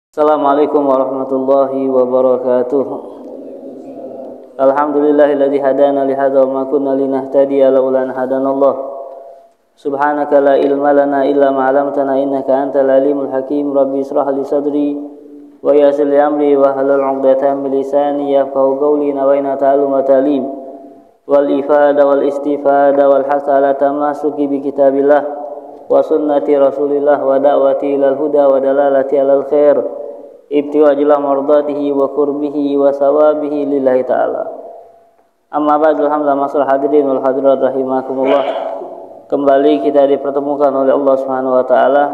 Assalamualaikum warahmatullahi wabarakatuh. Alhamdulillahilladzi hadana li hadza wa ma kunna linahtadiya laula an hadanallah. Subhanaka la ilma lana illa ma 'allamtana innaka antal alimul hakim. Rabbi israh li sadri wa yassir li amri wa hlul 'uqdatam min lisani yafqahu qawli. Nawaina ta'allum wa ta'lim wal ifada wal istifada wal hasala tamasuki bi kitabillah wa sunnati rasulillah wa da'wati ilal huda wa dalalati alal khair ibtiwa jilah mardatihi wa kurbihi wa sawabihi lillahi ta'ala. Amma ba'du, alhamdulillah masul hadirin wal hadirat rahimakumullah. Kembali kita dipertemukan oleh Allah Subhanahu wa taala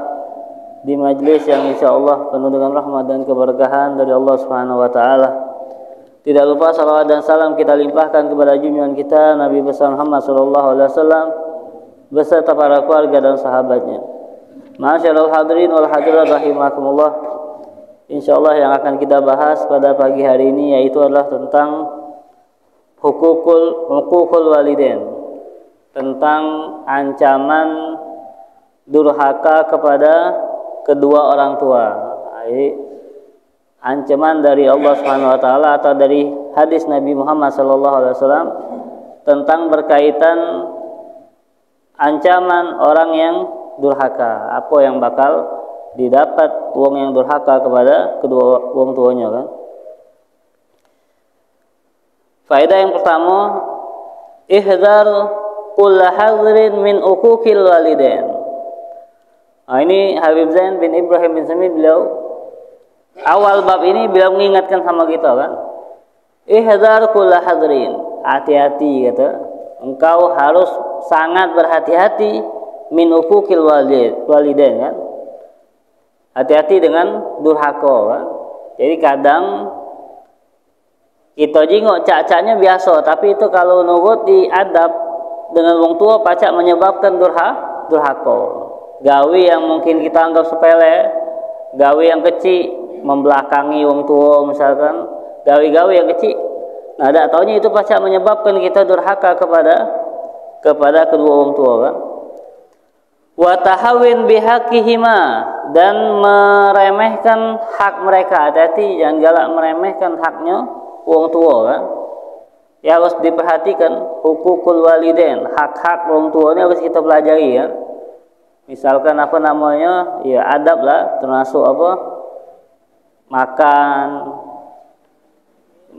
di majlis yang insyaallah penuh dengan rahmat dan keberkahan dari Allah Subhanahu wa taala. Tidak lupa salawat dan salam kita limpahkan kepada junjungan kita Nabi besar Muhammad sallallahu alaihi wasallam beserta para keluarga dan sahabatnya. Ma'asyiral hadirin wal hadirat rahimakumullah. Insyaallah yang akan kita bahas pada pagi hari ini yaitu adalah tentang hukukul walidain, tentang ancaman durhaka kepada kedua orang tua. Ancaman dari Allah Subhanahu wa taala atau dari hadis Nabi Muhammad sallallahu alaihi wasallam tentang berkaitan ancaman orang yang durhaka, apa yang bakal didapat wong yang durhaka kepada kedua wong tuanya kan. Faedah yang pertama, ihdar kulla hadrin min uquqil walidain. Ini Habib Zain bin Ibrahim bin Samit beliau awal bab ini beliau mengingatkan sama kita kan. Ihdar kulla hadrin, hati-hati kata. Engkau harus sangat berhati-hati min uquqil walidain kan. Hati-hati dengan durhaka kan. Jadi kadang kita jengok cak-caknya biasa, tapi itu kalau nurut diadab dengan wong tua pacak menyebabkan durhaka. Gawe yang mungkin kita anggap sepele, gawe yang kecil, membelakangi wong tua misalkan, gawe-gawe yang kecil. Nah, tak taunya itu pacak menyebabkan kita durhaka kepada kedua wong tua kan. Wa tahawin bihaqihima, dan meremehkan hak mereka. Hati-hati jangan galak meremehkan haknya wong tua kan. Ya harus diperhatikan hukukul walidain, hak-hak wong tua ini harus kita pelajari kan. Misalkan apa namanya? Ya adab lah, termasuk apa? Makan,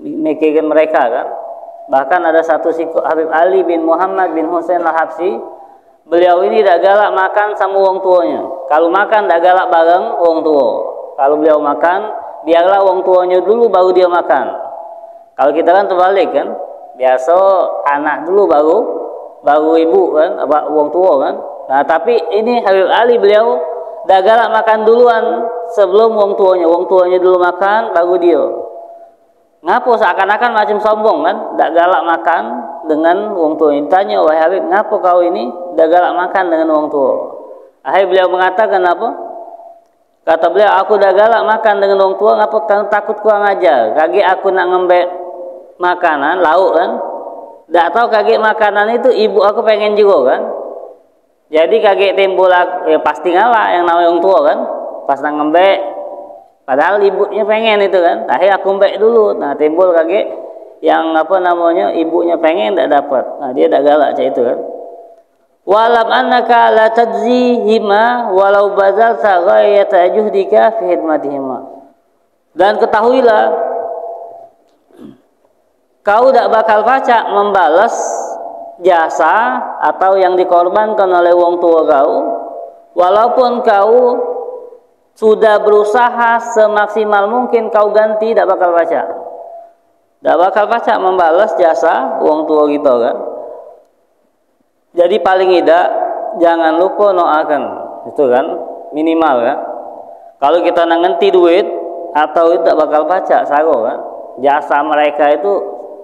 mikirkan mereka kan. Bahkan ada satu Habib Ali bin Muhammad bin Husain Al-Habsyi, beliau ini tidak galak makan sama wong tuanya. Kalau makan tidak galak bareng wong tua. Kalau beliau makan, biarlah wong tuanya dulu baru dia makan. Kalau kita kan terbalik kan, biasa anak dulu baru ibu kan, wong tua kan. Nah tapi ini Habib Ali beliau tidak galak makan duluan sebelum wong tuanya. Wong tuanya dulu makan, baru dia. Ngapo seakan-akan macam sombong kan, tidak galak makan dengan wong tua. Tanya, wahai Habib, ngapo kau ini tidak galak makan dengan wong tua? Akhirnya beliau mengatakan apa? Kata beliau, aku tidak galak makan dengan wong tua, ngapo kau takut kurang ajar? Kaki aku nak ngembek makanan, lauk kan? Tak tahu kaki makanan itu ibu aku pengen juga kan? Jadi kaki timbul ya pasti ngalah yang namanya wong tua kan? Pas nak ngembek, padahal ibunya pengen itu kan. Akhirnya aku mbek dulu. Nah timbul kaget yang apa namanya ibunya pengen tidak dapat. Nah dia tidak galak cak itu kan. Walam annaka la tajzihima walau bazalta ghayata juhdika fi khidmatihima. Dan ketahuilah kau tidak bakal pacak membalas jasa atau yang dikorbankan oleh wong tua kau, walaupun kau sudah berusaha semaksimal mungkin kau ganti, tidak bakal pacak. Tidak bakal pacak membalas jasa wong tua kita kan. Jadi paling tidak jangan lupa doakan. Itu kan minimal kan. Kalau kita nangenti duit atau itu tidak bakal pacak sago kan. Jasa mereka itu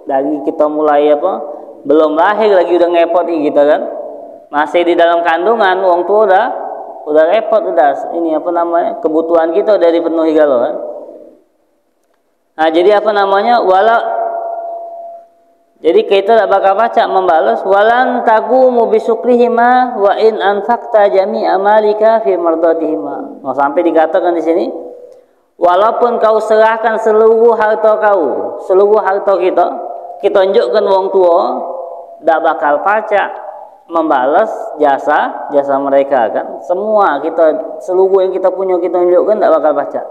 dari kita mulai apa? Belum lahir lagi udah ngepot kita kan. Masih di dalam kandungan wong tua udah repot, udah ini apa namanya kebutuhan kita udah dipenuhi galau kan. Nah jadi apa namanya jadi kita tak bakal pacak membalas walan taqumu bisukrihima wa in anfaqta jami'a malika fi mardatihima. Sampai dikatakan di sini walaupun kau serahkan seluruh harta kau, seluruh harta kita tunjukkan wong tua, tak bakal pacak membalas jasa mereka kan. Semua kita, seluruh yang kita punya kita tunjukkan, tak bakal pacak.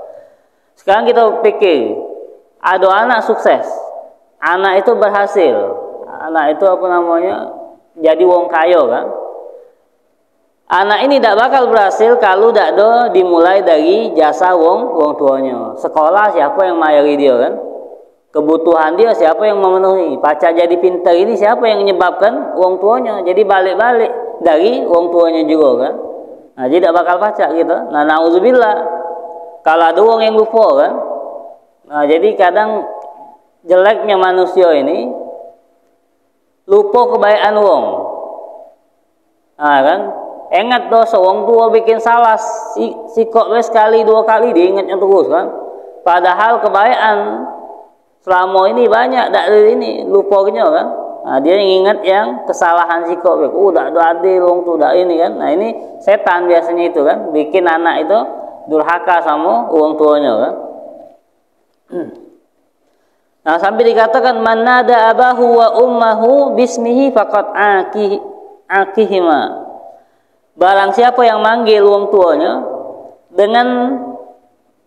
Sekarang kita pikir, ada anak sukses, anak itu berhasil, anak itu jadi wong kaya kan. Anak ini tak bakal berhasil kalau tak ada dimulai dari jasa wong tuanya. Sekolah siapa yang mayari dia kan? Kebutuhan dia siapa yang memenuhi? Pacak jadi pintar ini siapa yang menyebabkan wong tuanya? Jadi balik-balik dari wong tuanya juga kan? Nah, jadi tak bakal pacak gitu. Nah, nauzubillah. Kalau ada wong yang lupa kan? Nah, jadi kadang jeleknya manusia ini lupa kebaikan wong. Nah, kan? Ingat dosa wong tua bikin salah sikok sekali dua kali diingatnya terus kan. Padahal kebaikan selama ini banyak tak ini lupanya kan. Nah, dia ingat yang kesalahan sikok. Tak ada adil wong tu dak ini kan. Nah, ini setan biasanya itu kan, bikin anak itu durhaka sama wong tuanya kan. Nah, sampai dikatakan man nada abahu wa ummahu bismihi faqad akihima. Barang siapa yang manggil wong tuanya dengan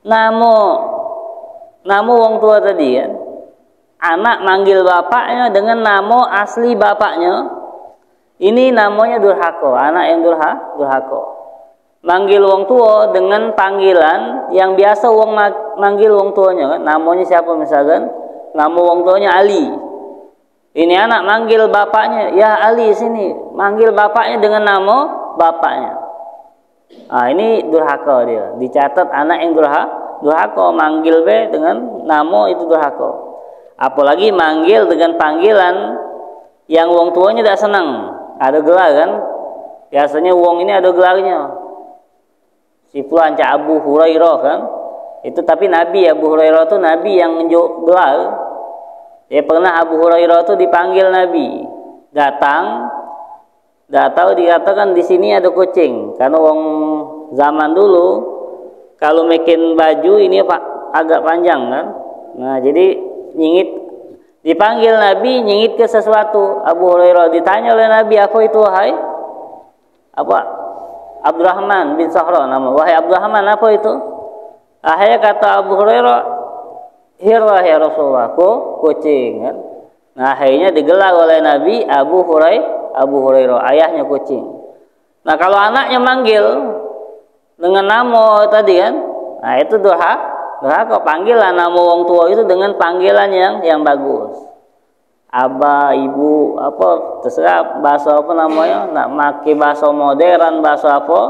nama wong tua tadi kan. Anak manggil bapaknya dengan nama asli bapaknya. Ini namanya durhaka, anak yang durhaka. Manggil wong tua dengan panggilan yang biasa wong manggil wong tuanya kan. Namanya siapa misalkan? Nama wong tuanya Ali. Ini anak manggil bapaknya, ya Ali sini. Manggil bapaknya dengan nama bapaknya. Nah, ini durhaka dia. Dicatat anak yang durhaka, manggil dengan nama itu durhaka. Apalagi manggil dengan panggilan yang wong tuanya tidak senang. Ada gelar kan? Biasanya wong ini ada gelarnya. Si fulan Cak Abu Hurairah kan? Itu tapi Nabi Abu Hurairah itu Nabi yang nunjuk gelar. Ya pernah Abu Hurairah itu dipanggil Nabi, datang, dah tahu dikatakan di sini ada kucing, karena wong zaman dulu kalau bikin baju ini agak panjang kan, nah jadi nyingit, dipanggil Nabi nyingit ke sesuatu. Abu Hurairah ditanya oleh Nabi, apa itu wahai? Apa? Abdurrahman bin Sahra nama, wahai Abdurrahman apa itu? Akhirnya kata Abu Hurairah, hirwah ya Rasulullah, kucing kan. Nah, akhirnya digelar oleh Nabi Abu Hurairah, ayahnya kucing. Nah, kalau anaknya manggil dengan nama tadi kan, nah itu durhaka. Panggilan nama wong tua itu dengan panggilan yang bagus. Aba, ibu, apa terserah bahasa apa namanya, nak pakai bahasa modern, bahasa apa.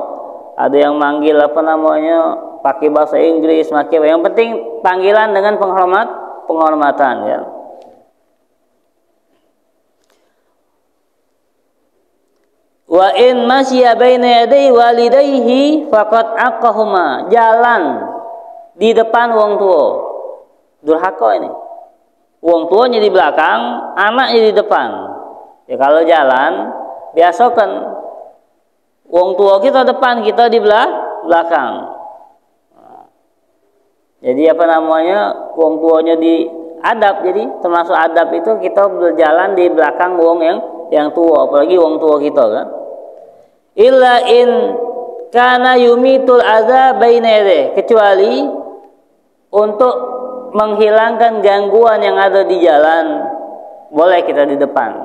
Ada yang manggil apa namanya, pakai bahasa Inggris, yang penting panggilan dengan penghormatan ya. Wa in masya baina yaday walidayhi faqad aqahuma. Jalan di depan wong tua, durhaka ini. Wong tuanya di belakang, anaknya di depan. Ya kalau jalan biasakan wong tua kita depan, kita di belakang. Jadi apa namanya, wong tuanya di adab. Jadi termasuk adab itu kita berjalan di belakang wong yang tua, apalagi wong tua kita kan. Illa in kana yumitul adza baina yadayhi, kecuali untuk menghilangkan gangguan yang ada di jalan, boleh kita di depan.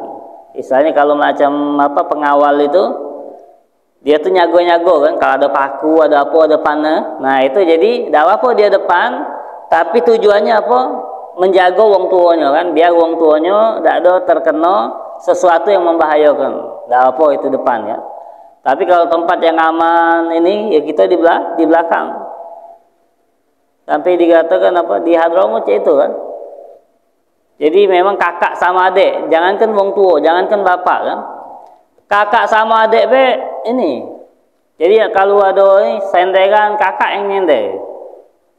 Misalnya kalau macam apa pengawal itu, dia tuh nyago-nyago kan, kalau ada paku, ada apa, ada panah. Nah itu jadi tidak apa dia depan, tapi tujuannya apa? Menjaga wong tuanya kan, biar wong tuanya tidak ada terkena sesuatu yang membahayakan. Tidak apa itu depan ya. Tapi kalau tempat yang aman ini ya kita di belakang. Sampai dikatakan apa, di Hadramut itu kan. Jadi memang kakak sama adik, jangankan wong tua, jangankan bapak kan. Kakak sama adik ini. Jadi kalau ada ini senderan, kakak yang nyender,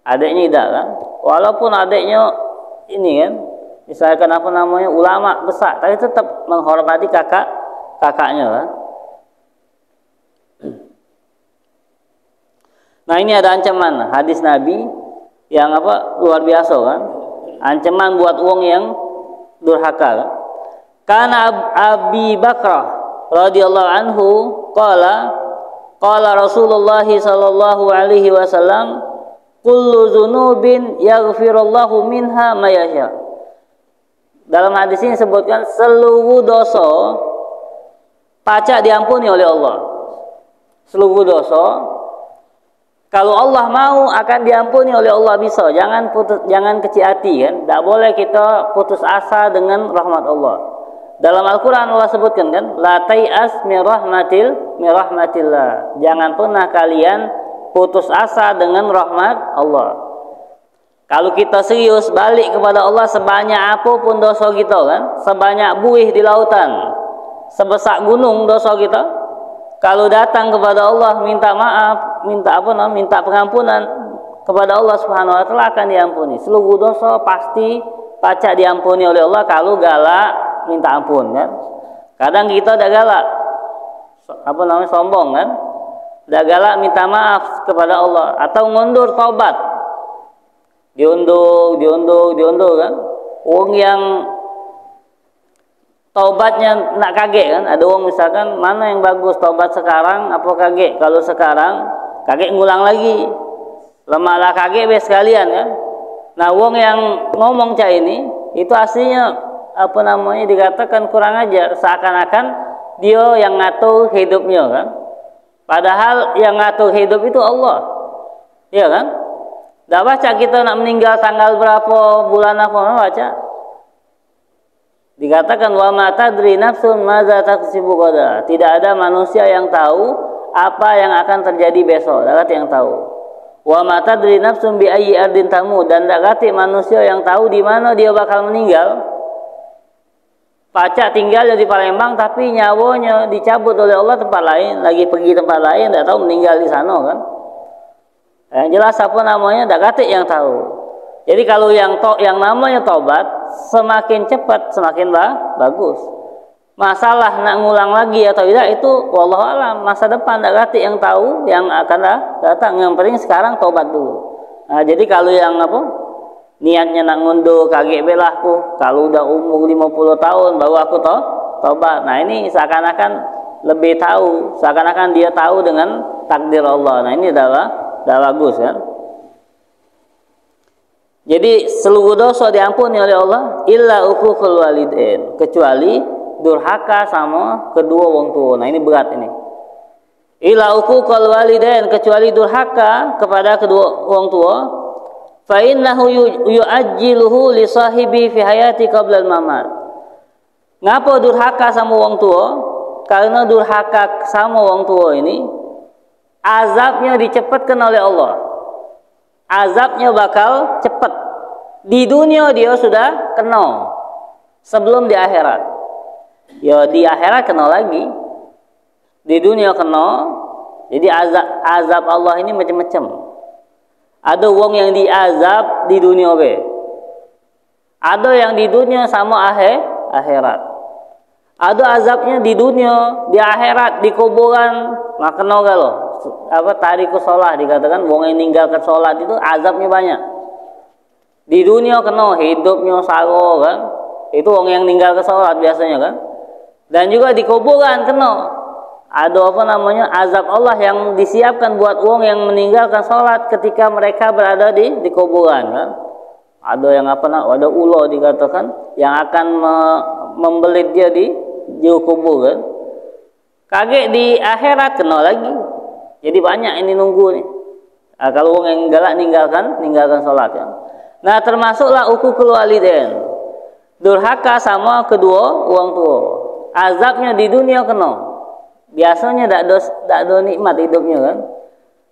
adiknya tidak kan. Walaupun adiknya ini kan, misalkan apa namanya ulama besar, tapi tetap menghormati kakaknya kan. Nah ini ada ancaman hadis Nabi, yang luar biasa kan, ancaman buat wong yang durhaka kan. Karena Abi Bakrah radhiyallahu anhu qala Rasulullah sallallahu alaihi wasallam, kullu dzunubin yaghfirullahu minha ma yasha. Dalam hadis ini disebutkan seluruh dosa pacak diampuni oleh Allah. Seluruh dosa kalau Allah mau akan diampuni oleh Allah, bisa. Jangan kecil hati kan. Tak boleh kita putus asa dengan rahmat Allah. Dalam Al-Quran Allah sebutkan kan, la tai'as min rahmatillah. Jangan pernah kalian putus asa dengan rahmat Allah. Kalau kita serius balik kepada Allah, sebanyak apapun dosa kita kan, sebanyak buih di lautan, sebesar gunung dosa kita, kalau datang kepada Allah minta maaf, minta pengampunan kepada Allah Subhanahu wa taala, akan diampuni. Seluruh dosa pasti pacak diampuni oleh Allah kalau galak minta ampun kan. Kadang kita dah galak sombong kan, dah galak minta maaf kepada Allah atau ngundur taubat, diundur kan. Orang yang taubatnya nak kaget kan, ada orang misalkan mana yang bagus, taubat sekarang apa kaget? Kalau sekarang kaget ngulang lagi, lemahlah kaget bes sekalian kan. Nah, orang yang ngomong cak ini itu aslinya dikatakan kurang ajar, seakan-akan dia yang ngatur hidupnya kan, padahal yang ngatur hidup itu Allah, ya kan. Dah baca kita nak meninggal tanggal berapa, bulan apa, baca dikatakan wa ma tadri nafsun madza taksibu ghadan. Tidak ada manusia yang tahu apa yang akan terjadi besok. Tak yang tahu. Wa ma tadri nafsun bi ayyi ardin tamut. Dan tak manusia yang tahu di mana dia bakal meninggal. Pacak tinggal di Palembang tapi nyawanya dicabut oleh Allah tempat lain, lagi pergi tempat lain, tak tahu meninggal di sana kan. Yang jelas tak yang tahu. Jadi kalau yang namanya taubat, semakin cepat semakin bagus. Masalah nak ngulang lagi atau tidak itu wallahu alam, masa depan tak yang tahu, yang akan datang. Yang penting sekarang taubat dulu. Nah, jadi kalau yang niatnya nak ngunduh kaget belahku, kalau udah umur 50 tahun baru aku taubat. Nah, ini seakan-akan lebih tahu, seakan-akan dia tahu dengan takdir Allah. Nah, ini dah bagus kan. Jadi seluruh dosa diampuni oleh Allah illa uququl walidain, kecuali durhaka sama kedua wong tua. Nah, ini berat ini. Illa uququl walidain, kecuali durhaka kepada kedua wong tua. Fa innahu yu'ajjiluhu li sahibi fi hayati qabla al-mamat. Ngapa durhaka sama wong tua? Karena durhaka sama wong tua ini azabnya dicepatkan oleh Allah. Azabnya bakal cepat. Di dunia dia sudah kena sebelum di akhirat. Ya di akhirat kena lagi. Di dunia kena. Jadi azab Allah ini macam-macam. Ada wong yang diazab di dunia be. Ada yang di dunia sama akhirat. Ada azabnya di dunia, di akhirat, di kuburan, makna kalau tariku sholat dikatakan wong yang ninggalkan sholat itu azabnya banyak. Di dunia kena hidupnya saro kan, itu wong yang ninggalkan sholat biasanya kan. Dan juga di kuburan kena, ada azab Allah yang disiapkan buat wong yang meninggalkan sholat ketika mereka berada di kuburan kan. Ada yang ada ulo dikatakan yang akan membelit dia di kubur kan. Kaget di akhirat kena lagi. Jadi banyak ini nunggu nih. Nah, kalau orang yang galak ninggalkan sholat ya. Nah, termasuklah uququl walidain. Durhaka sama kedua orang tua. Azabnya di dunia kena. Biasanya tak ada nikmat hidupnya kan.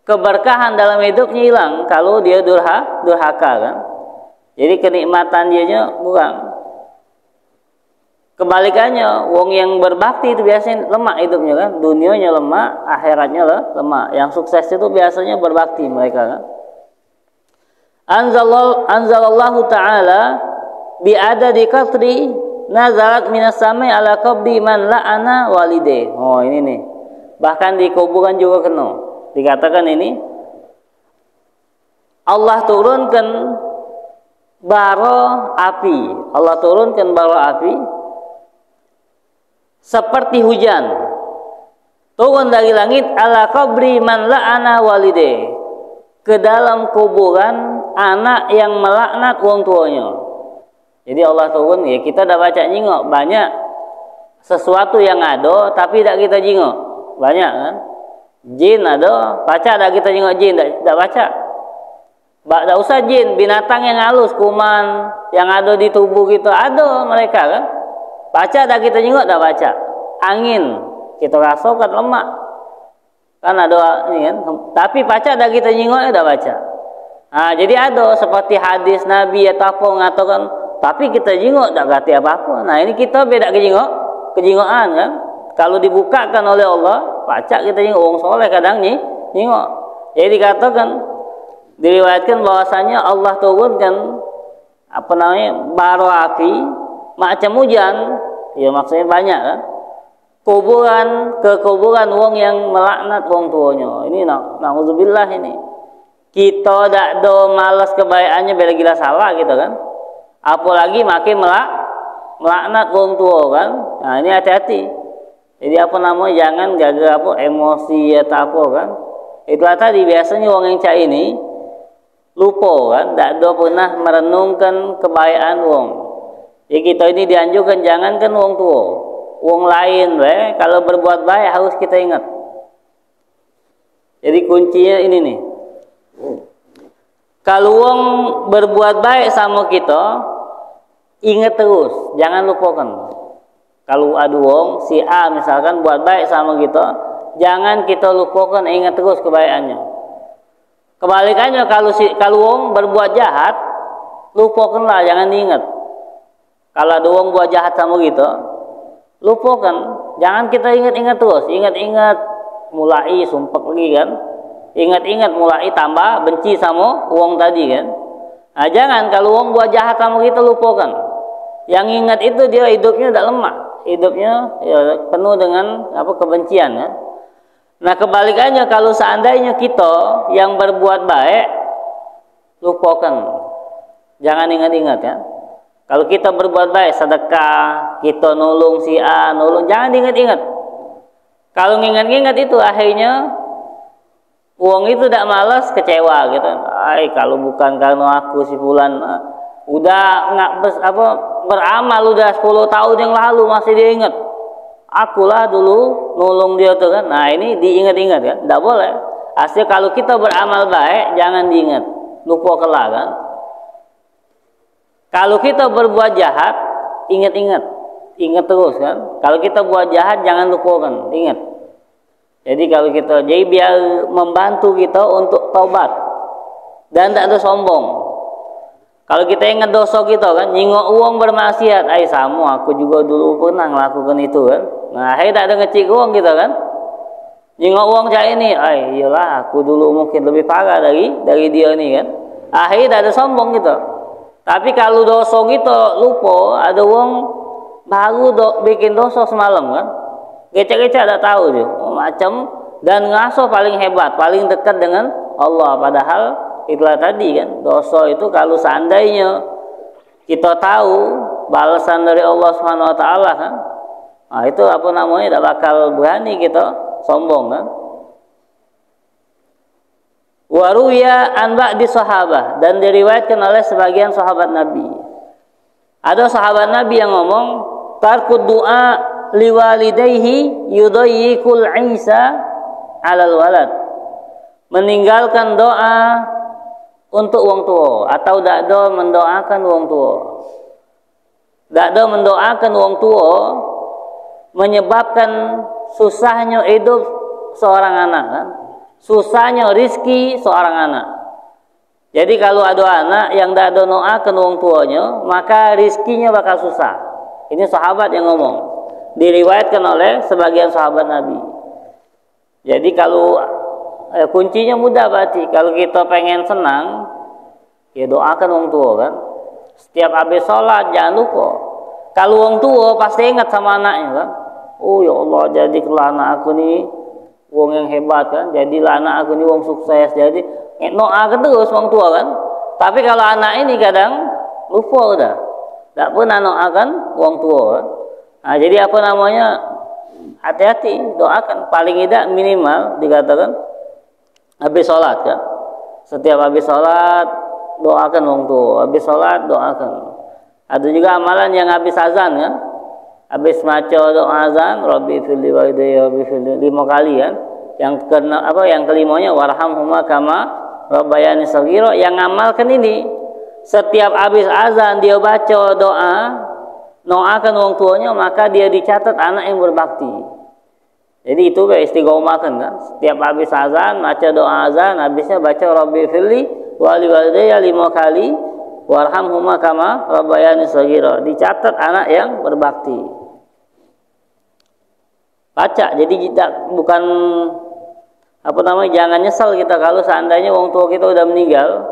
Keberkahan dalam hidupnya hilang kalau dia durhaka kan. Jadi kenikmatan dianya kurang. Kebalikannya, wong yang berbakti itu biasanya lemah hidupnya kan, dunianya lemah, akhiratnya lemah. Yang sukses itu biasanya berbakti mereka kan. Anzalallahu ta'ala bi adadi qatri nazalat minas samai ala qabri man la'ana walideh. Oh, ini nih. Bahkan di kuburan juga kena. Dikatakan ini Allah turunkan bara api. Allah turunkan bara api seperti hujan turun dari langit ala qabri man la'ana walidayh, ke dalam kuburan anak yang melaknat wong tuanya. Jadi Allah turun, ya kita dah baca jingok banyak sesuatu yang ada tapi tak kita jingok. Banyak kan? Jin ada, baca tak kita jingok jin, tak baca. Tak usah jin, binatang yang halus, kuman yang ada di tubuh kita, ada mereka kan. Baca tak kita jingok, tak baca. Angin kita rasakan lemak kan ada ini kan, tapi baca tak kita jingok, tak baca. Nah, jadi ada seperti hadis Nabi atau apa mengatakan, tapi kita jingok tak kata apa-apa. Nah ini kita beda kejingokan kan. Kalau dibukakan oleh Allah, baca kita jingok. Wong soleh kadang jingok. Jadi dikatakan, diriwayatkan bahwasanya Allah turunkan apa namanya bara api macam hujan, ya maksudnya banyak kan. Ke kuburan wong yang melaknat wong tuanya. Ini na'udzubillah ini. Kita tak do malas kebaikannya bela gila salah gitu kan. Apalagi makin melaknat wong tua kan. Nah ini hati-hati. Jadi apa namanya, jangan jaga apa emosi atau apa kan. Itulah tadi biasanya wong yang cak ini lupa kan, tak do pernah merenungkan kebaikan wong. Jadi kita ini dianjurkan jangankan wong tua, wong lain kalau berbuat baik harus kita ingat. Jadi kuncinya ini nih. Kalau wong berbuat baik sama kita, ingat terus, jangan lupakan. Kalau ada wong si A misalkan buat baik sama kita, jangan kita lupakan, ingat terus kebaikannya. Kebalikannya kalau wong berbuat jahat, lupakanlah, jangan diingat. Kalau ada wong buat jahat sama kita, lupakan, jangan kita ingat-ingat terus, ingat-ingat mulai sumpek lagi kan. Ingat-ingat mulai tambah benci sama wong tadi kan. Nah, jangan kalau wong buat jahat sama kita lupakan. Yang ingat itu dia hidupnya tidak lemah, hidupnya ya, penuh dengan apa kebencian kan. Nah kebalikannya kalau seandainya kita yang berbuat baik, lupakan, jangan ingat-ingat ya. Kalau kita berbuat baik, sedekah, kita nolong si A, jangan ingat-ingat. Kalau ingat-ingat itu akhirnya uang itu tidak malas, kecewa gitu. Kalau bukan karena aku si fulan udah nggak beramal udah 10 tahun yang lalu masih dia ingat. Akulah dulu nolong dia tuh kan. Nah ini diingat-ingat kan, tidak boleh. Asli kalau kita beramal baik jangan diingat, lupa kelak kan. Kalau kita berbuat jahat, ingat-ingat, ingat terus kan. Kalau kita buat jahat jangan lupakan, ingat. Jadi kalau kita, jadi biar membantu kita untuk taubat dan tak ada sombong. Kalau kita ingat dosa kita kan, nyingok uang bermaksiat, sama aku juga dulu pernah melakukan itu kan. Nah, tak ada ngecik uang kita kan. Nyingok uang cak ini, iyalah aku dulu mungkin lebih parah dari dia nih kan. Tak ada sombong gitu. Tapi kalau dosa kita lupa, ada uang baru bikin dosa semalam kan. Gecek-gecek tak tahu dia, macam dan ngaso paling hebat, paling dekat dengan Allah. Padahal itulah tadi kan, dosa itu kalau seandainya kita tahu balasan dari Allah Subhanahu Wa Taala kan, nah itu apa namanya, tidak bakal berani kita sombong kan. Waruya an ba'di sahabah, dan diriwayatkan oleh sebagian sahabat Nabi. Ada sahabat Nabi yang ngomong, tarkud du'a liwalidayhi yudayyikul Isa 'alal walad. Meninggalkan doa untuk wong tua atau dakdo mendoakan wong tua. Dakdo mendoakan wong tua menyebabkan susahnya hidup seorang anak kan? Susahnya rizki seorang anak. Jadi kalau ada anak yang dakdo doakan wong tuanya, maka rizkinya bakal susah. Ini sahabat yang ngomong, diriwayatkan oleh sebagian sahabat Nabi. Jadi kalau kuncinya mudah berarti, kalau kita pengen senang, ya doakan wong tua kan. Setiap habis sholat jangan lupa. Kalau wong tua pasti ingat sama anaknya kan. Oh ya Allah, jadilah anak aku nih wong yang hebat kan. Jadilah anak aku nih wong sukses. Jadi doa terus orang tua kan. Tapi kalau anak ini kadang lupa udah, tak pernah doakan orang tua kan. Nah, jadi apa namanya, hati-hati, doakan paling tidak minimal dikatakan habis sholat kan. Setiap habis sholat doakan orang tua, habis sholat doakan. Ada juga amalan yang habis azan kan, habis maca doa azan, Rabbi firli walidayya Rabbi firli 5 kali kan. Yang kelimanya warhamhuma kama rabbayani shaghira, yang ngamalkan ini setiap habis azan dia baca doa, doakan orang tuanya, maka dia dicatat anak yang berbakti. Jadi itu kayak istiqomah kan, setiap habis azan baca doa azan, habisnya baca Rabbi firli walidayya 5 kali, warhamhuma kama rabbayani shaghira, dicatat anak yang berbakti. Baca, jadi kita bukan jangan nyesal kita kalau seandainya orang tua kita udah meninggal.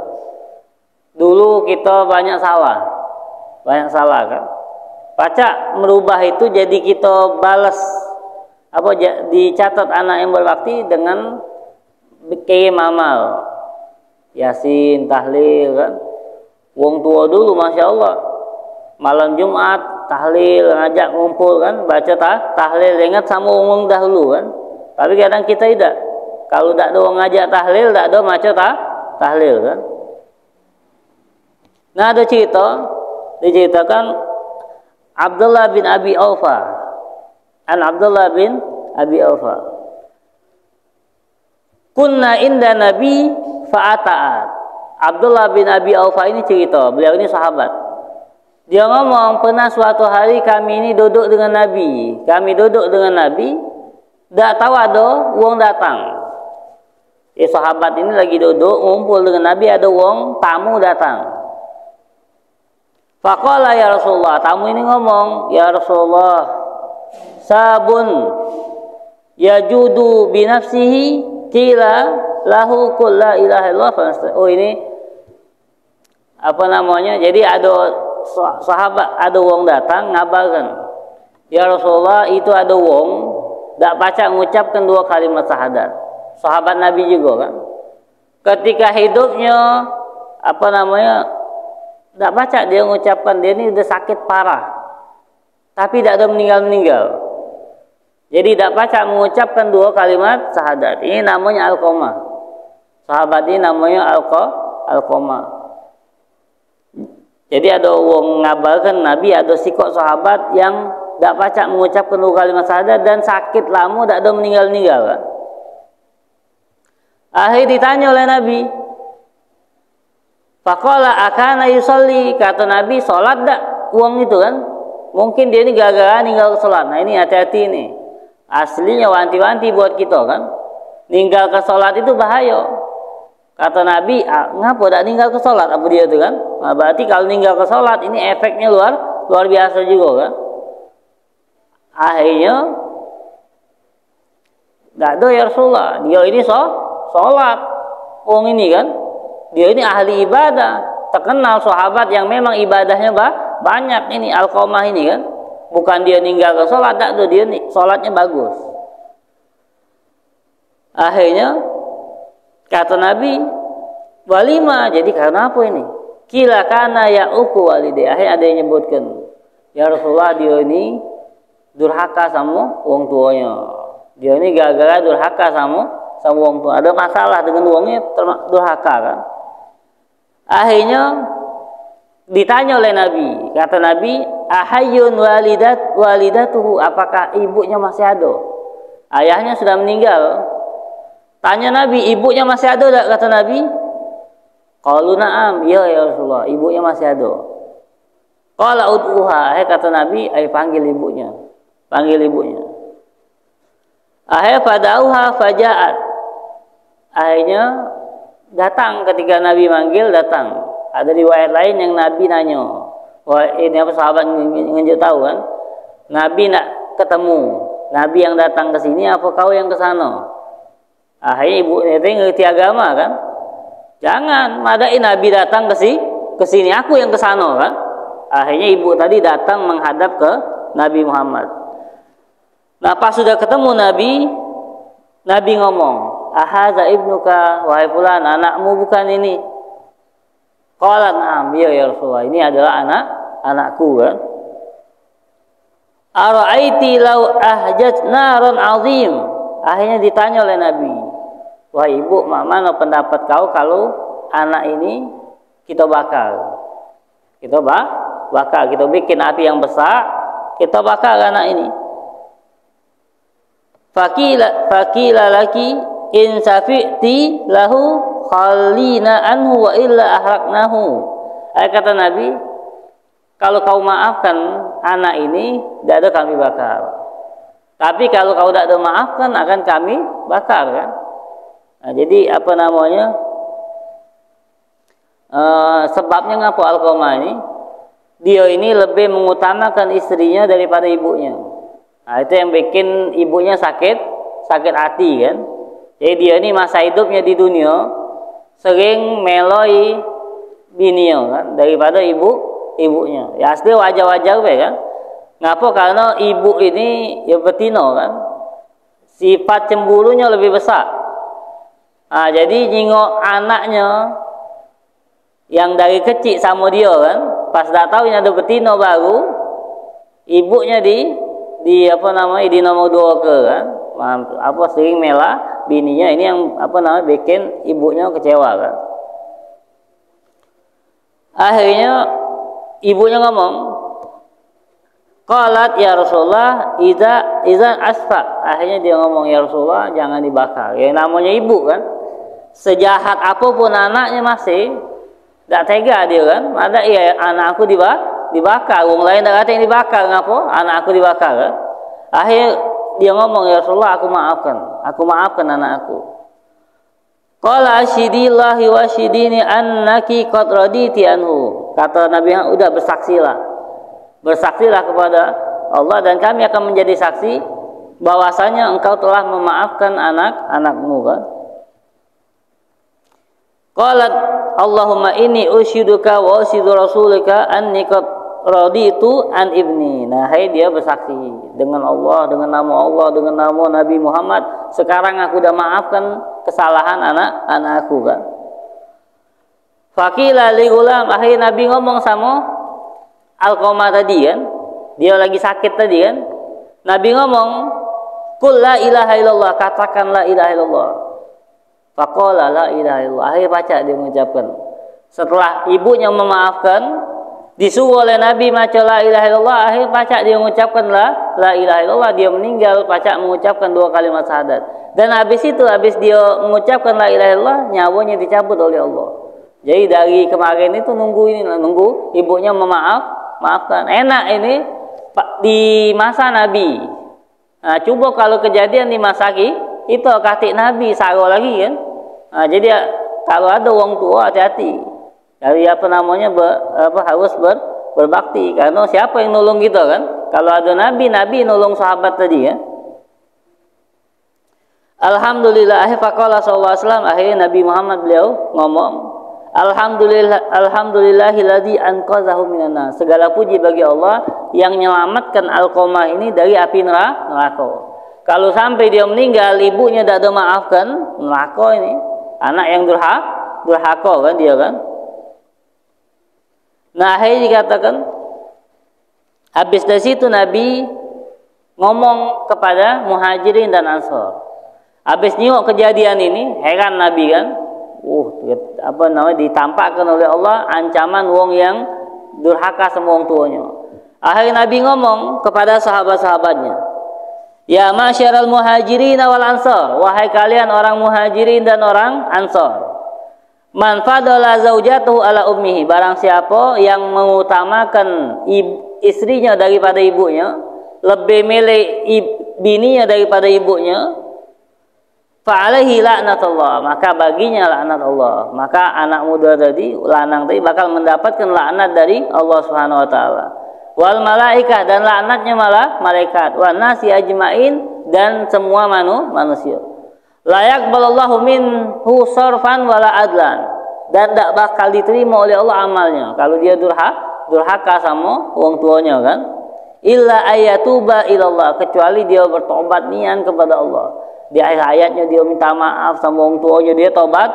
Dulu kita banyak salah kan. Baca merubah itu jadi kita balas dicatat anak yang berbakti dengan kirim amal, Yasin, tahlil kan. Wong tua dulu masya Allah malam Jumat tahlil, ngajak ngumpul kan, baca tahlil, ingat sama umum dahulu kan. Tapi kadang kita tidak, kalau tak ada orang ngajak tahlil, tak ada baca tahlil kan. Nah, ada diceritakan Abdullah bin Abi Aufa, Abdullah bin Abi Aufa, kunna inda Nabi fa'ata'at. Abdullah bin Abi Aufa ini cerita, beliau ini sahabat. Dia ngomong, pernah suatu hari kami ini duduk dengan Nabi. Kami duduk dengan Nabi, tak tahu ada wong datang. Sahabat ini lagi duduk ngumpul dengan Nabi, ada wong tamu datang. Faqala ya Rasulullah, tamu ini ngomong, ya Rasulullah, sabun yajudu binafsihi qila lahu qul la ilaha illallah. Oh, ini jadi ada sahabat, ada wong datang ngabarkan, ya Rasulullah, itu ada wong tak baca mengucapkan 2 kalimat syahadat. Sahabat Nabi juga kan, ketika hidupnya tak baca dia mengucapkan, dia ini udah sakit parah tapi tidak ada meninggal. Jadi tak baca mengucapkan 2 kalimat syahadat. Ini namanya Alqamah. Sahabat ini namanya Alqamah. Jadi ada wong ngabarkan Nabi, ada sikok sahabat yang tak baca mengucapkan 2 kalimat syahadat dan sakit lama, tak ada meninggal kan. Akhir ditanya oleh Nabi, faqala akana yusalli, kata Nabi, salat tak wong itu kan? Mungkin dia ini gara-gara ninggal ke salat. Nah, ini hati-hati ini. Aslinya wanti-wanti buat kita kan. Ninggal ke salat itu bahaya. Kata Nabi, ngapa tak ninggal ke salat? Apa dia itu kan? Nah, berarti kalau ninggal ke salat ini efeknya luar biasa juga kan. Akhirnya tak ada ya Rasulullah, dia ini salat. Wong ini kan, dia ini ahli ibadah, terkenal sahabat yang memang ibadahnya banyak. Ini Alqamah ini kan, bukan dia ninggal ke salat, tak ada, dia salatnya bagus. Akhirnya kata Nabi, walima, jadi karena apa ini? Kila kana ya'uku walidayya. Akhirnya ada yang nyebutkan, ya Rasulullah, dia ini durhaka sama wong tuanya. Dia ini gara-gara durhaka sama wong tua. Ada masalah dengan wongnya, durhaka kan. Akhirnya ditanya oleh Nabi, kata Nabi, ahayyun walidatuhu, apakah ibunya masih ada? Ayahnya sudah meninggal. Tanya Nabi, ibunya masih ada tak? Kata Nabi, qalu na'am, ya Rasulullah, ibunya masih ada. Qala ud'uha, kata Nabi, panggil ibunya. Akhirnya fada'uha faja'at. Akhirnya datang, ketika Nabi manggil datang. Ada riwayat lain yang Nabi nanya, wah ini apa, sahabat ngejuk tahu kan, Nabi nak ketemu, Nabi yang datang ke sini apa kau yang ke sana? Akhirnya ibu itu ngerti agama kan, jangan madain Nabi datang ke sini, aku yang ke sana kan. Akhirnya ibu tadi datang menghadap ke Nabi Muhammad. Nah, pas sudah ketemu Nabi ngomong, ahaza ibnuka, wahai fulan, anakmu bukan ini? Qala na'am, ya Rasulullah, ini adalah anakku kan. Ara'aiti law ahjat naron azim. Akhirnya ditanya oleh Nabi, wahai ibu, mana pendapat kau kalau anak ini kita bakar? Kita bakar, kita bikin api yang besar, kita bakar anak ini. Fakila laki in safi'ti lahu khalina anhu wa illa ahraknahu. Kata Nabi, kalau kau maafkan anak ini, tidak ada kami bakar. Tapi kalau kau tidak ada maafkan, akan kami bakar kan. Nah, jadi apa namanya? Sebabnya ngapa Alqamah ini? Dia ini lebih mengutamakan istrinya daripada ibunya. Nah, itu yang bikin ibunya sakit hati kan. Jadi dia ini masa hidupnya di dunia sering meloi bininya kan daripada ibunya. Ya asli wajar-wajar kan. Ngapa? Karena ibu ini ya betina kan. Sifat cemburunya lebih besar. Nah, jadi nyingok anaknya yang dari kecil sama dia kan, pas dah tahu ini ada betina baru, ibunya di apa namanya di nomor 2 ke kan, apa sering melah bininya, ini yang apa namanya bikin ibunya kecewa kan. Akhirnya ibunya ngomong, qalat ya Rasulullah iza asfa. Akhirnya dia ngomong, ya Rasulullah jangan dibakar. Yang namanya ibu kan, sejahat apapun anaknya masih tidak tega dia kan. Ada iya anak aku dibakar, orang lain dah kata yang dibakar, ngapa anak aku dibakar kan? Akhir dia ngomong, ya Rasulullah aku maafkan anak aku. Qala asyidillahi wa asyidini annaki qad raditi anhu. Kata Nabi, udah bersaksilah kepada Allah dan kami akan menjadi saksi bahwasanya engkau telah memaafkan anak-anakmu kan. Qalat Allahumma inni usyiduka wa usyidu rasulika anni qad raditu an ibni. Nah, dia bersaksi dengan Allah, dengan nama Allah, dengan nama Nabi Muhammad, sekarang aku sudah maafkan kesalahan anak-anakku kan. Faqila li gulam, akhirnya Nabi ngomong sama Alqamah tadi kan, dia lagi sakit tadi kan. Nabi ngomong, qul la ilaha illallah, katakan la ilaha illallah. Faqala la ilaha illallah. Akhir baca dia mengucapkan. Setelah ibunya memaafkan, disuruh oleh Nabi baca la ilaha illallah, akhir baca dia mengucapkan la ilaha illallah. Dia meninggal baca mengucapkan 2 kalimat syahadat. Dan habis itu, habis dia mengucapkan la ilaha illallah, nyawanya dicabut oleh Allah. Jadi dari kemarin itu nunggu ibunya maafkan. Enak ini di masa Nabi. Nah, coba kalau kejadian di masa itu katik Nabi saro lagi kan. Nah, jadi kalau ada orang tua hati-hati. Dari apa namanya harus berbakti, karena siapa yang nolong kita kan? Kalau ada Nabi nolong sahabat tadi ya. Alhamdulillah, faqala sallallahu alaihi wasallam, akhirnya Nabi Muhammad beliau ngomong, alhamdulillahilladzi anqadhahu minan nar. Segala puji bagi Allah yang menyelamatkan Alqamah ini dari api neraka. Kalau sampai dia meninggal, ibunya tidak ada maafkan, neraka ini. Anak yang durhaka kan dia kan. Nah, akhirnya dikatakan, habis dari situ Nabi ngomong kepada Muhajirin dan Ansor. Habis nengok kejadian ini, heran Nabi kan. Ditampakkan oleh Allah ancaman wong yang durhaka sama wong tuanya. Akhirnya Nabi ngomong kepada sahabat-sahabatnya, ya ma'syaral muhajirin wal ansar, wahai kalian orang muhajirin dan orang ansar, man fadala zaujatuhu ala ummihi, barang siapa yang mengutamakan istrinya daripada ibunya, lebih milih bininya daripada ibunya, fa'alaihi laknatullah, maka baginya laknat Allah. Maka anak muda tadi, lanang tadi bakal mendapatkan laknat dari Allah Subhanahu wa taala. Wal malaikah, dan laknatnya malah malaikat, wan nasi ajmain, dan semua manusia. La yaqbalallahu minhu sarfan wala adlan, dan tidak bakal diterima oleh Allah amalnya kalau dia durhaka sama orang tuanya kan. Illa ayatuba ilallah, kecuali dia bertobat niat kepada Allah. Di akhir hayatnya dia minta maaf sama orang tuanya, dia tobat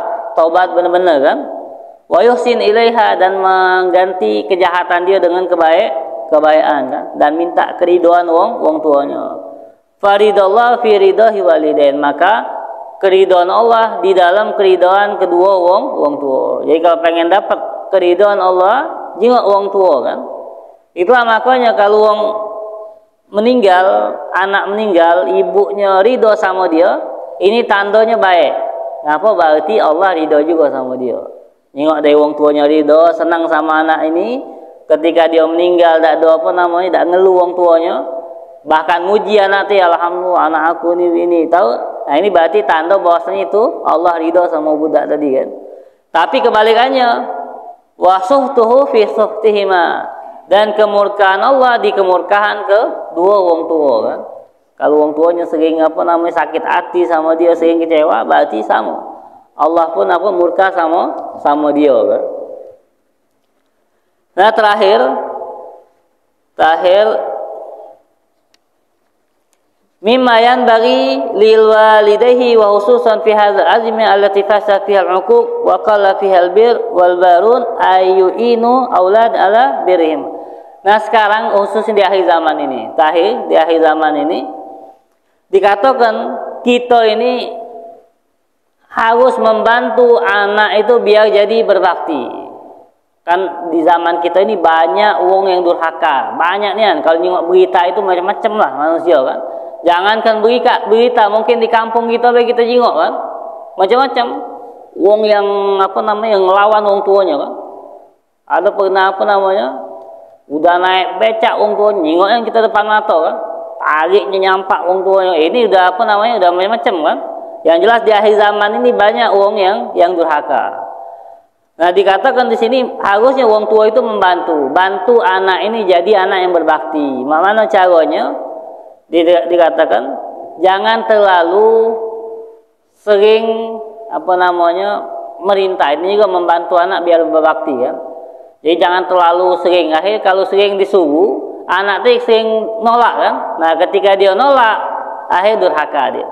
benar-benar kan. Wa yuhsin ilaiha, dan mengganti kejahatan dia dengan kebaikan kan, dan minta keridhaan wong tuanya. Faridallah fi ridahi walidain, maka keridhaan Allah di dalam keridhaan kedua wong tua. Jadi kalau pengen dapat keridhaan Allah, jengok wong tua kan. Itulah makanya kalau wong meninggal, anak meninggal, ibunya ridho sama dia, ini tandanya baik. Kenapa? Berarti Allah ridho juga sama dia. Nengok dari wong tuanya ridho, senang sama anak ini, ketika dia meninggal tak ada tak ngeluh wong tuanya, bahkan muji anak itu, alhamdulillah anak aku ini tahu. Nah ini berarti tanda bahwasanya itu Allah ridho sama budak tadi kan. Tapi kebalikannya, wasuhtuhu fi suhtihima, dan kemurkaan Allah di kemurkaan ke dua wong tua kan. Kalau wong tuanya sering sakit hati sama dia, sering kecewa, berarti sama. Allah pun murka sama dia kan. Nah terakhir mimma yanbaghi lil walidayhi wa khususan fi hadzal azmi allati fasad fiha al-uquq wa qalla fiha al-bir wal barun ayyuinu aulad ala birhim. Nah sekarang khususnya di akhir zaman ini, di akhir zaman ini dikatakan kita ini harus membantu anak itu biar jadi berbakti. Kan di zaman kita ini banyak wong yang durhaka, banyak nih kan. Kalau nengok berita itu macam-macam lah manusia kan. Jangankan berita, mungkin di kampung kita jengok kan, macam-macam wong yang yang ngelawan wong tuanya kan. Ada pernah udah naik becak wong tuanya, nengok yang kita depan mata kan, tariknya nyampak wong tuanya. Ini udah udah macam-macam kan. Yang jelas di akhir zaman ini banyak wong yang durhaka. Nah dikatakan di sini harusnya wong tua itu bantu anak ini jadi anak yang berbakti. Mana caranya? Dikatakan jangan terlalu sering merintah. Ini juga membantu anak biar berbakti kan. Jadi jangan terlalu sering. Akhirnya kalau sering disuruh, anak itu sering nolak kan. Nah ketika dia nolak, akhirnya durhaka dia.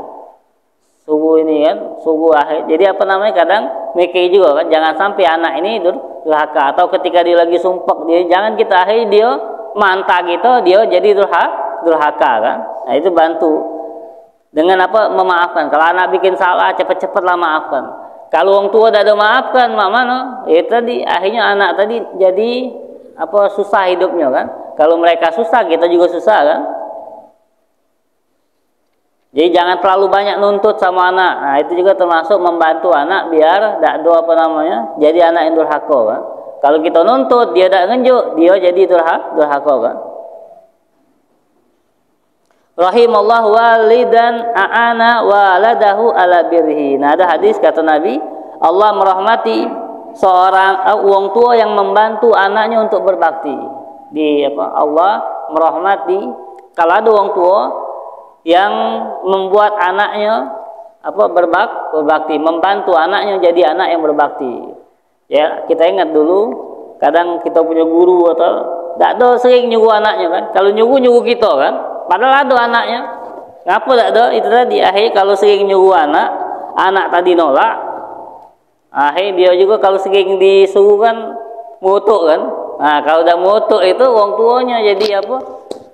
Subuh ini kan, subuh akhir. Jadi kadang mikir juga kan, jangan sampai anak ini durhaka. Atau ketika dia lagi sumpek, jangan kita akhir dia mantap gitu, dia jadi durhaka kan. Nah itu bantu dengan memaafkan. Kalau anak bikin salah, cepat-cepatlah maafkan. Kalau orang tua tidak ada maafkan, tadi akhirnya anak tadi jadi susah hidupnya kan. Kalau mereka susah, kita juga susah kan. Jadi jangan terlalu banyak nuntut sama anak. Nah itu juga termasuk membantu anak biar tidak ada jadi anak yang durhaka kan. Kalau kita nuntut dia tidak ngenjuk, dia jadi durhaka kan. Rahimallahu walidan a'ana waladahu ala birhi. Nah ada hadis kata Nabi, Allah merahmati seorang wong tua yang membantu anaknya untuk berbakti. Allah merahmati kalau ada wong tua yang membuat anaknya berbakti, membantu anaknya jadi anak yang berbakti. Ya, kita ingat dulu kadang kita punya guru atau tidak ada sering nyuruh anaknya kan. Kalau nyuruh kita kan, padahal ada anaknya. Ngapa tidak ada? Itu tadi akhir kalau sering nyuruh anak tadi nolak. Akhir dia juga kalau sering disuruh kan mutuk kan. Nah, kalau udah mutuk itu wong tuanya jadi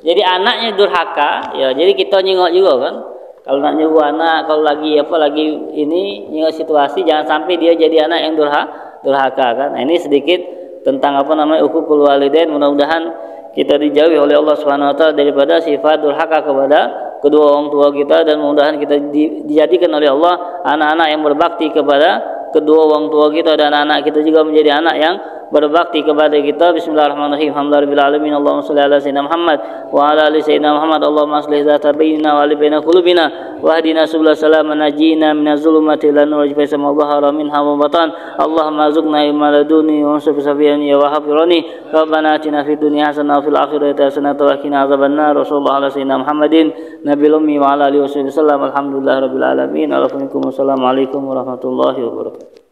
Jadi anaknya durhaka, ya. Jadi kita nyengok juga kan. Kalau nak nyuruh anak, kalau lagi ini nyengok situasi, jangan sampai dia jadi anak yang durhaka kan. Nah, ini sedikit tentang uququl walidain. Mudah-mudahan kita dijauhi oleh Allah Subhanahu wa taala daripada sifat durhaka kepada kedua orang tua kita, dan mudah-mudahan kita dijadikan oleh Allah anak-anak yang berbakti kepada kedua orang tua kita, dan anak kita juga menjadi anak yang berbakti kepada kita. Bismillahirrahmanirrahim. Alhamdulillahirabbil alamin. Allahumma shalli ala sayyidina Muhammad wa ala ali sayyidina Muhammad. Allahumma aslih dzata bainina wa ali baina qulubina wa hdina subulal salam najina minaz zulumati ila nur wajhi sama dhahara minha wa batan. Allahumma arzuqna ilma laduni wa ansur safiyani wa hafirani. Rabbana atina fid dunya hasanah wa fil akhirati hasanah wa qina azabannar. Rasulullah ala sayyidina Muhammadin nabiyil ummi wa ala alihi wasallam. Alhamdulillahirabbil alamin. Assalamualaikum warahmatullahi wabarakatuh.